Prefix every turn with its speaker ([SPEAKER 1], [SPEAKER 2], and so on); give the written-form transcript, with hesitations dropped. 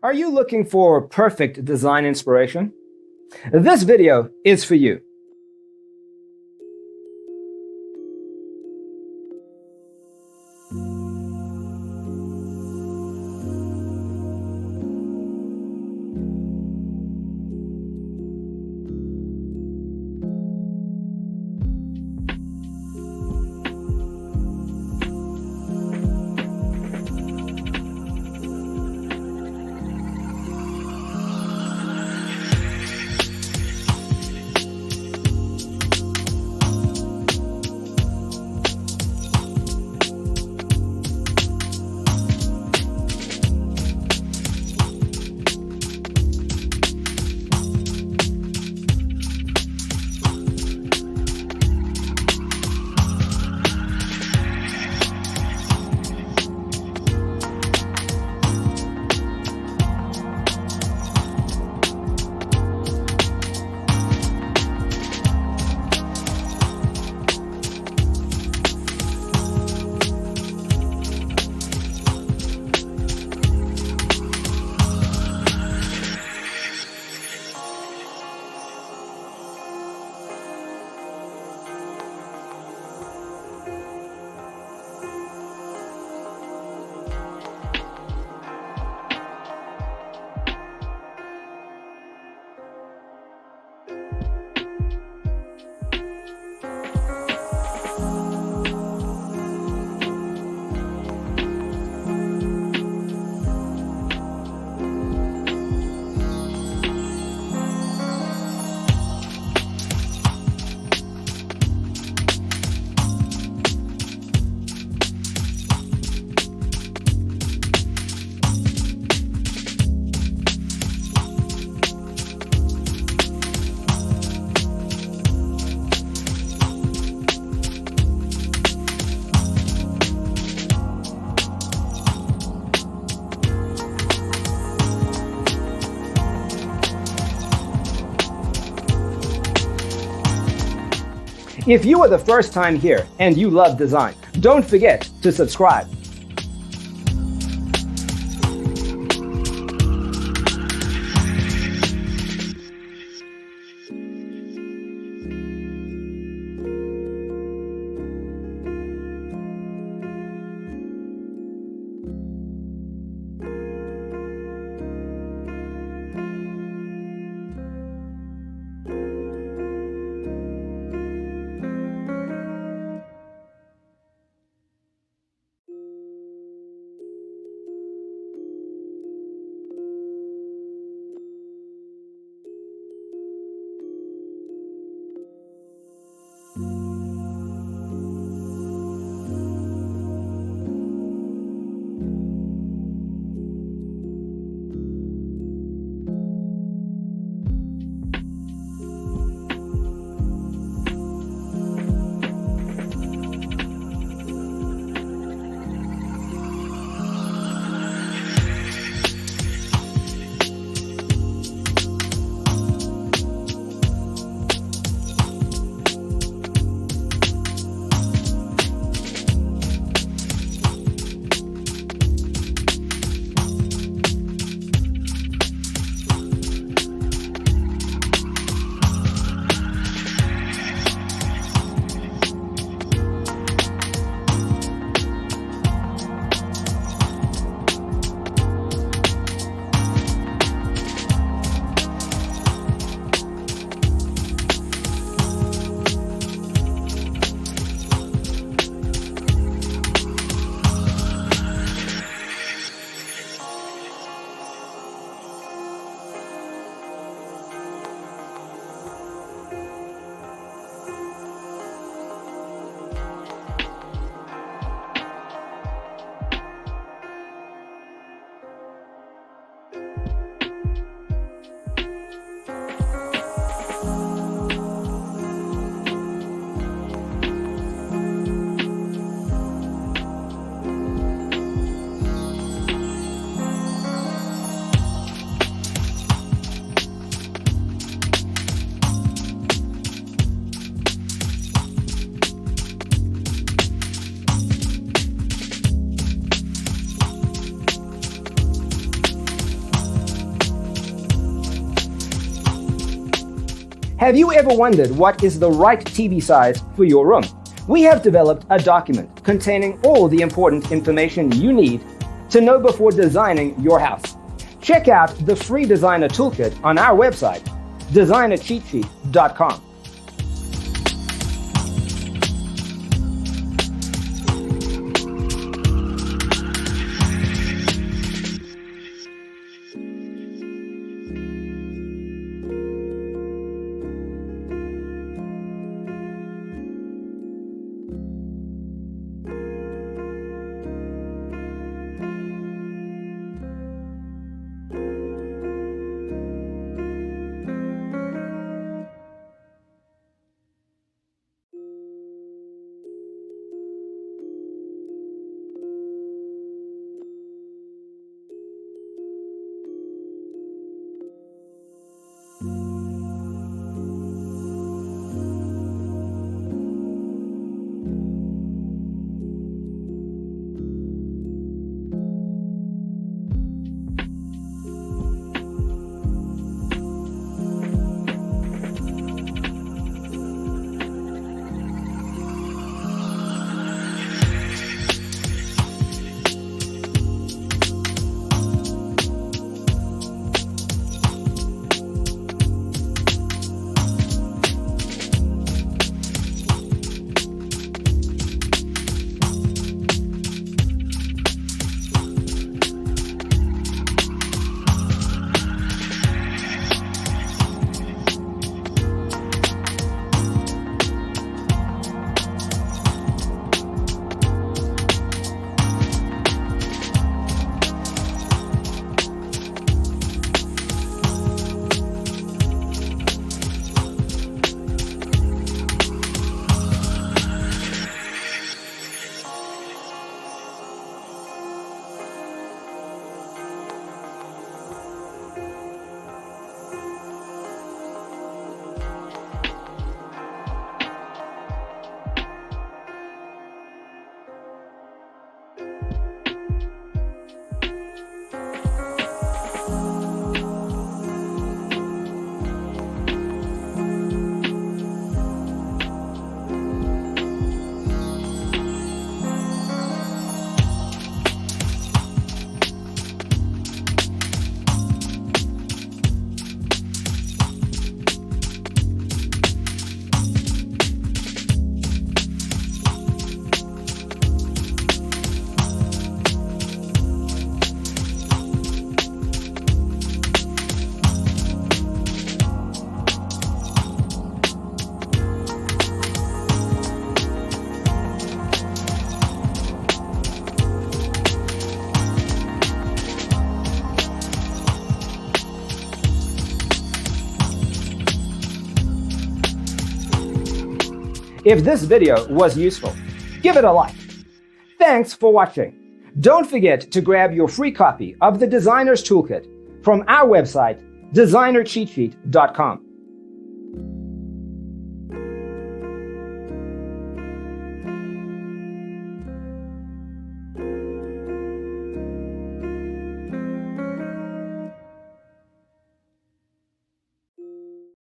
[SPEAKER 1] Are you looking for perfect design inspiration? This video is for you. If you are the first time here and you love design, don't forget to subscribe. Have you ever wondered what is the right TV size for your room? We have developed a document containing all the important information you need to know before designing your house. Check out the free designer toolkit on our website, designercheatsheet.com.
[SPEAKER 2] If this video was useful, give it a like. Thanks for watching. Don't forget to grab your free copy of the Designer's Toolkit from our website, designercheatsheet.com.